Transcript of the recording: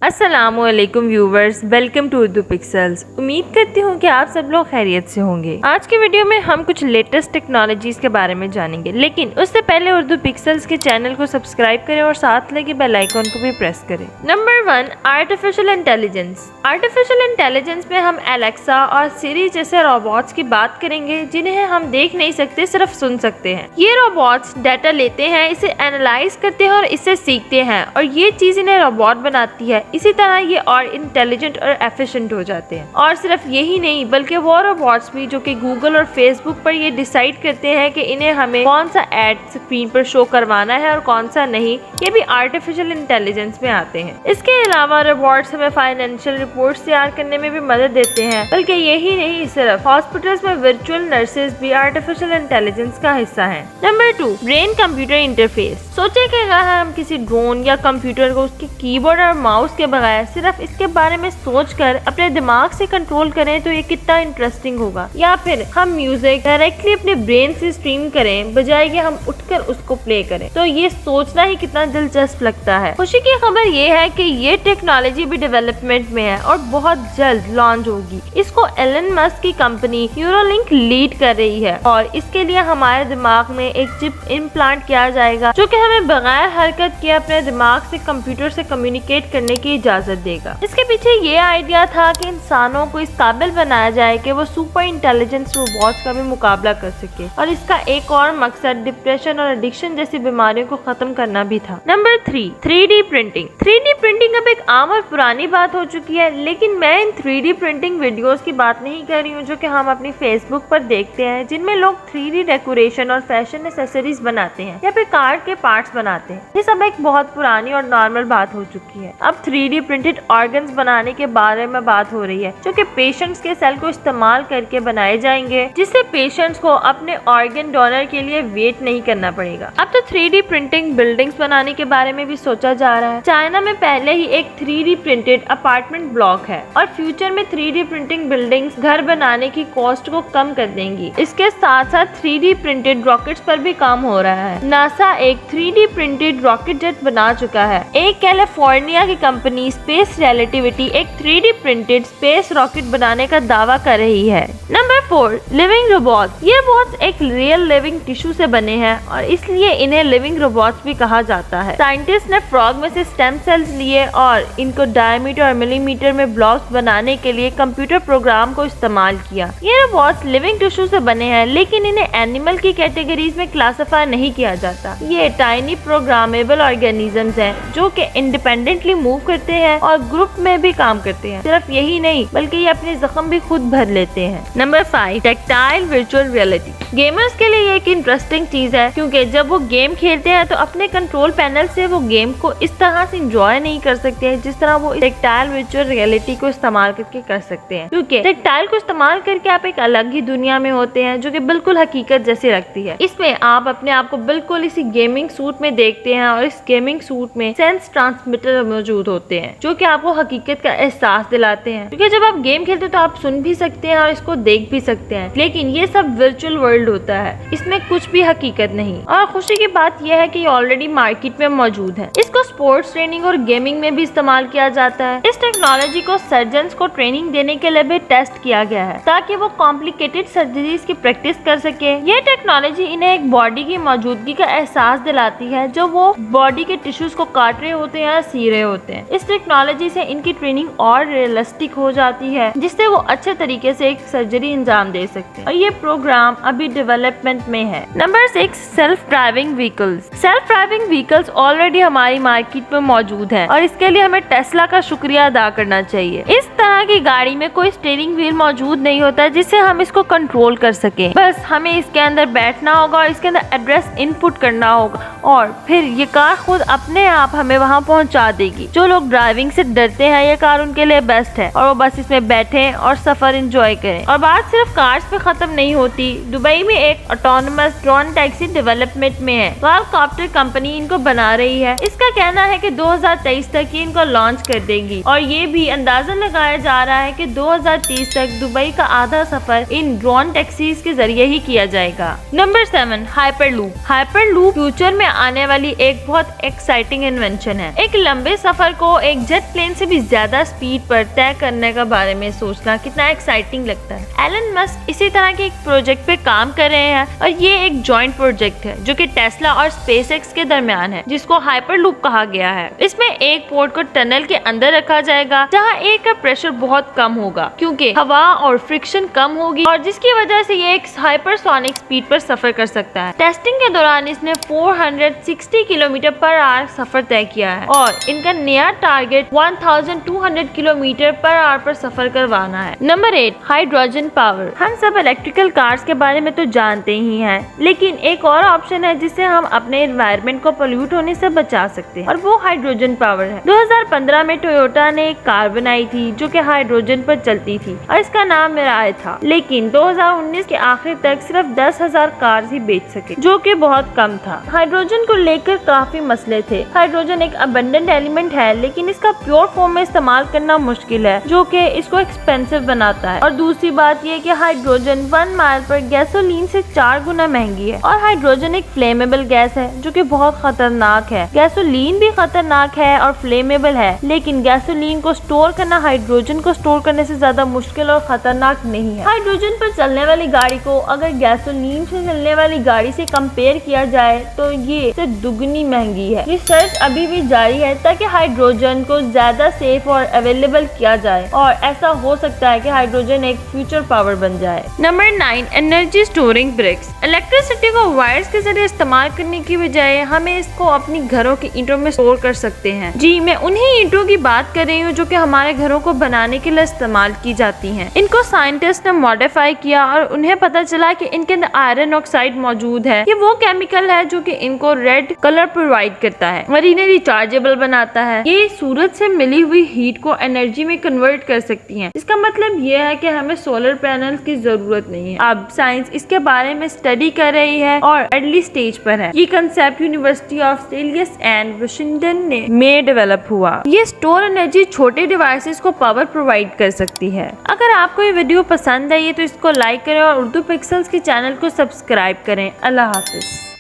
अस्सलाम वालेकुम viewers, welcome to Urdu pixels. उम्मीद करती हूँ कि आप सब लोग खैरियत से होंगे। आज की वीडियो में हम कुछ लेटेस्ट टेक्नोलॉजीज के बारे में जानेंगे, लेकिन उससे पहले उर्दू पिक्सेल्स के चैनल को सब्सक्राइब करें और साथ लगे बेल आइकॉन को भी प्रेस करें। Number 1, artificial intelligence. Artificial intelligence में हम एलेक्सा और सिरी जैसे रोबोट्स की बात करेंगे, जिन्हें हम देख नहीं सकते, सिर्फ सुन सकते हैं। ये रोबोट्स डाटा लेते हैं, इसे एनालाइज करते हैं और इससे सीखते हैं, और ये चीज इन्हें रोबोट बनाती है। इसी तरह ये और इंटेलिजेंट और एफिशिएंट हो जाते हैं। और सिर्फ यही नहीं, बल्कि वो रोबोट्स भी जो कि गूगल और फेसबुक पर ये डिसाइड करते हैं कि इन्हें हमें कौन सा एड स्क्रीन पर शो करवाना है और कौन सा नहीं, ये भी आर्टिफिशियल इंटेलिजेंस में आते हैं। इसके अलावा रोबोट्स हमें फाइनेंशियल रिपोर्ट्स तैयार करने में भी मदद देते हैं, बल्कि यही नहीं, सिर्फ हॉस्पिटल्स में वर्चुअल नर्सेज भी आर्टिफिशियल इंटेलिजेंस का हिस्सा है। Number 2, brain computer interface. सोचे कि अगर हम किसी ड्रोन या कंप्यूटर को उसके कीबोर्ड और माउस के बगैर सिर्फ इसके बारे में सोचकर अपने दिमाग से कंट्रोल करें तो ये कितना इंटरेस्टिंग होगा। या फिर हम म्यूजिक डायरेक्टली अपने ब्रेन से स्ट्रीम करें बजाय कि हम उठकर उसको प्ले करें, तो ये सोचना ही कितना दिलचस्प लगता है। खुशी की खबर ये है कि ये टेक्नोलॉजी भी डेवलपमेंट में है और बहुत जल्द लॉन्च होगी। इसको एलन मस्क की कंपनी न्यूरोलिंक लीड कर रही है, और इसके लिए हमारे दिमाग में एक चिप इम्प्लांट किया जाएगा जो कि हमें बगैर हरकत किए अपने दिमाग से कंप्यूटर से कम्युनिकेट करने की इजाजत देगा। इसके पीछे ये आइडिया था कि इंसानों को इस काबिल बनाया जाए कि वो सुपर इंटेलिजेंस रोबोट्स का भी मुकाबला कर सके, और इसका एक और मकसद डिप्रेशन और एडिक्शन जैसी बीमारियों को खत्म करना भी था। Number 3, 3D printing. 3D printing अब एक आम और पुरानी बात हो चुकी है, लेकिन मैं इन 3D प्रिंटिंग वीडियोस की बात नहीं कर रही हूँ जो कि हम अपनी फेसबुक पर देखते हैं, जिनमें लोग 3D डेकोरेशन और फैशन एक्सेसरीज बनाते हैं या फिर कार के पार्ट्स बनाते हैं। ये सब एक बहुत पुरानी और नॉर्मल बात हो चुकी है। अब 3D प्रिंटेड ऑर्गन्स बनाने के बारे में बात हो रही है, जो कि पेशेंट्स के सेल को इस्तेमाल करके बनाए जाएंगे, जिससे पेशेंट्स को अपने ऑर्गन डोनर के लिए वेट नहीं करना पड़ेगा। अब तो 3D प्रिंटिंग बिल्डिंग्स बनाने के बारे में भी सोचा जा रहा है। चाइना में पहले ही एक 3D प्रिंटेड अपार्टमेंट ब्लॉक है, और फ्यूचर में 3D प्रिंटिंग बिल्डिंग्स घर बनाने की कॉस्ट को कम कर देंगी। इसके साथ साथ 3D प्रिंटेड रॉकेट्स पर भी काम हो रहा है। नासा एक 3D प्रिंटेड रॉकेट जेट बना चुका है। एक कैलिफोर्निया की कंपनी स्पेस रिलेटिविटी एक 3D प्रिंटेड स्पेस रॉकेट बनाने का दावा कर रही है। Number 4, living robots. ये रोबोट्स एक रियल लिविंग टिश्यू से बने हैं, और इसलिए इन्हें लिविंग रोबोट्स भी कहा जाता है। साइंटिस्ट ने फ्रॉग में से स्टेम सेल्स लिए और इनको डायमीटर और मिलीमीटर में ब्लॉक्स बनाने के लिए कंप्यूटर प्रोग्राम को इस्तेमाल किया। ये रोबोट्स लिविंग टिश्यू से बने हैं, लेकिन इन्हें एनिमल की कैटेगरीज में क्लासिफाई नहीं किया जाता। ये टाइनी प्रोग्रामेबल ऑर्गेनिजम्स हैं जो कि इंडिपेंडेंटली मूव करते हैं और ग्रुप में भी काम करते हैं। सिर्फ यही नहीं, बल्कि ये अपने जख्म भी खुद भर लेते हैं। Number 5, tactile virtual reality. Gamers के लिए ये एक इंटरेस्टिंग चीज है, क्योंकि जब वो गेम खेलते हैं तो अपने कंट्रोल पैनल से वो गेम को इस तरह से एंजॉय नहीं कर सकते हैं जिस तरह वो टेक्टाइल वर्चुअल रियलिटी को इस्तेमाल करके कर सकते हैं, क्योंकि टेक्टाइल को इस्तेमाल करके आप एक अलग ही दुनिया में होते हैं जो कि बिल्कुल हकीकत जैसी लगती है। इसमें आप अपने आप को बिल्कुल इसी गेमिंग सूट में देखते हैं, और इस गेमिंग सूट में सेंस ट्रांसमीटर मौजूद होते हैं जो कि आपको हकीकत का एहसास दिलाते हैं, क्योंकि जब आप गेम खेलते हैं तो आप सुन भी सकते हैं और इसको देख भी सकते हैं, लेकिन ये सब वर्चुअल वर्ल्ड होता है, इसमें कुछ भी हकीकत नहीं। और खुशी की बात यह है कि ये ऑलरेडी मार्केट में मौजूद है। इसको स्पोर्ट्स ट्रेनिंग और गेमिंग में भी इस्तेमाल किया जाता है। इस टेक्नोलॉजी को सर्जन्स को ट्रेनिंग देने के लिए भी टेस्ट किया गया है, ताकि वो कॉम्प्लिकेटेड सर्जरीज की प्रैक्टिस कर सके। ये टेक्नोलॉजी इन्हें एक बॉडी की मौजूदगी का एहसास दिलाती है जो वो बॉडी के टिश्यूज को काट रहे होते हैं या सी रहे होते हैं। इस टेक्नोलॉजी से इनकी ट्रेनिंग और रियलिस्टिक हो जाती है, जिससे वो अच्छे तरीके से एक सर्जरी अंजाम दे सकते हैं, और ये प्रोग्राम अभी डेवलपमेंट में है। Number 6, self driving vehicles. Self driving vehicles already हमारी मार्केट में मौजूद है, और इसके लिए हमें टेस्ला का शुक्रिया अदा करना चाहिए। इस तरह की गाड़ी में कोई स्टीयरिंग व्हील मौजूद नहीं होता जिससे हम इसको कंट्रोल कर सके। बस हमें इसके अंदर बैठना होगा और इसके अंदर एड्रेस इनपुट करना होगा, और फिर ये कार खुद अपने आप हमें वहाँ पहुँचा देगी। जो लोग ड्राइविंग से डरते हैं, ये कार उनके लिए बेस्ट है, और वो बस इसमें बैठें और सफर एंजॉय करें। और बात सिर्फ कार्स पे खत्म नहीं होती। दुबई में एक ऑटोनमस ड्रोन टैक्सी डेवलपमेंट में है। क्वाडकॉप्टर कंपनी इनको बना रही है। इसका कहना है कि 2023 तक ये इनको लॉन्च कर देगी, और और ये भी अंदाजा लगाया जा रहा है कि 2030 तक दुबई का आधा सफर इन ड्रोन टैक्सीज के जरिए ही किया जाएगा। Number 7, hyperloop. हाइपरलूप फ्यूचर में आने वाली एक बहुत एक्साइटिंग इन्वेंशन है। एक लंबे सफर को एक जेट प्लेन से भी ज्यादा स्पीड पर तय करने का बारे में सोचना कितना एक्साइटिंग लगता है। एलन मस्क इसी तरह के एक प्रोजेक्ट पे काम कर रहे हैं और ये एक जॉइंट प्रोजेक्ट है जो कि टेस्ला और स्पेसएक्स के दरमियान है, जिसको हाइपरलूप कहा गया है। इसमें एक पोर्ट को टनल के अंदर रखा जाएगा जहाँ एयर का प्रेशर बहुत कम होगा क्योंकि हवा और फ्रिक्शन कम होगी और जिसकी वजह से ये एक हाइपरसोनिक स्पीड पर सफर कर सकता है। टेस्टिंग के दौरान इसने 460 किलोमीटर पर आवर सफर तय किया है और इनका नया टारगेट 1200 किलोमीटर पर आवर पर सफर करवाना है। Number 8, hydrogen power. हम सब इलेक्ट्रिकल कार्स के बारे में तो जानते ही हैं, लेकिन एक और ऑप्शन है जिससे हम अपने एनवायरनमेंट को पोल्यूट होने से बचा सकते हैं और वो हाइड्रोजन पावर है। 2015 में टोयोटा ने एक कार बनाई थी जो कि हाइड्रोजन पर चलती थी और इसका नाम मिराई था, लेकिन 2019 के आखिर तक सिर्फ 10,000 कार ही बेच सके, जो कि बहुत कम था। हाइड्रोजन को लेकर काफी मसले थे। हाइड्रोजन एक अबंडेंट एलिमेंट है, लेकिन इसका प्योर फॉर्म में इस्तेमाल करना मुश्किल है, जो कि इसको एक्सपेंसिव बनाता है। और दूसरी बात ये कि हाइड्रोजन 1 माइल पर गैसोलीन से 4 गुना महंगी है। और हाइड्रोजन एक फ्लेमेबल गैस है जो कि बहुत खतरनाक है। गैसोलीन भी खतरनाक है और फ्लेमेबल है, लेकिन गैसोलीन को स्टोर करना हाइड्रोजन को स्टोर करने से ज्यादा मुश्किल और खतरनाक नहीं है। हाइड्रोजन पर चलने वाली गाड़ी को अगर गैसोलीन से चलने वाली गाड़ी से कंपेयर किया जाए तो ये से दुगनी महंगी है। रिसर्च अभी भी जारी है ताकि हाइड्रोजन को ज्यादा सेफ और अवेलेबल किया जाए और ऐसा हो सकता है कि हाइड्रोजन एक फ्यूचर पावर बन जाए। Number 9, energy storing bricks. Electricity को वायर्स के जरिए इस्तेमाल करने की बजाय हमें इसको अपनी घरों की ईंटों में स्टोर कर सकते हैं। जी, मैं उन्हीं ईंटों की बात कर रही हूँ जो कि हमारे घरों को बनाने के लिए इस्तेमाल की जाती हैं। इनको साइंटिस्ट ने मॉडिफाई किया और उन्हें पता चला कि इनके अंदर आयरन ऑक्साइड मौजूद है। ये वो केमिकल है जो कि इनको रेड कलर प्रोवाइड करता है और इन्हें रिचार्जेबल बनाता है। ये सूरज से मिली हुई हीट को एनर्जी में कन्वर्ट कर सकती हैं। इसका मतलब ये है कि हमें सोलर पैनल की जरूरत नहीं है। अब साइंस इसके बारे में स्टडी कर रही है और अर्ली स्टेज पर है। ये कंसेप्ट यूनिवर्सिटी ऑफ सेलियस एंड वाशिंगटन में डेवलप हुआ। ये स्टोर एनर्जी छोटे डिवाइसेस को पावर प्रोवाइड कर सकती है। अगर आपको ये वीडियो पसंद आई है तो इसको लाइक करें और उर्दू पिक्सेल्स के चैनल को सब्सक्राइब करें। अल्लाह हाफिज।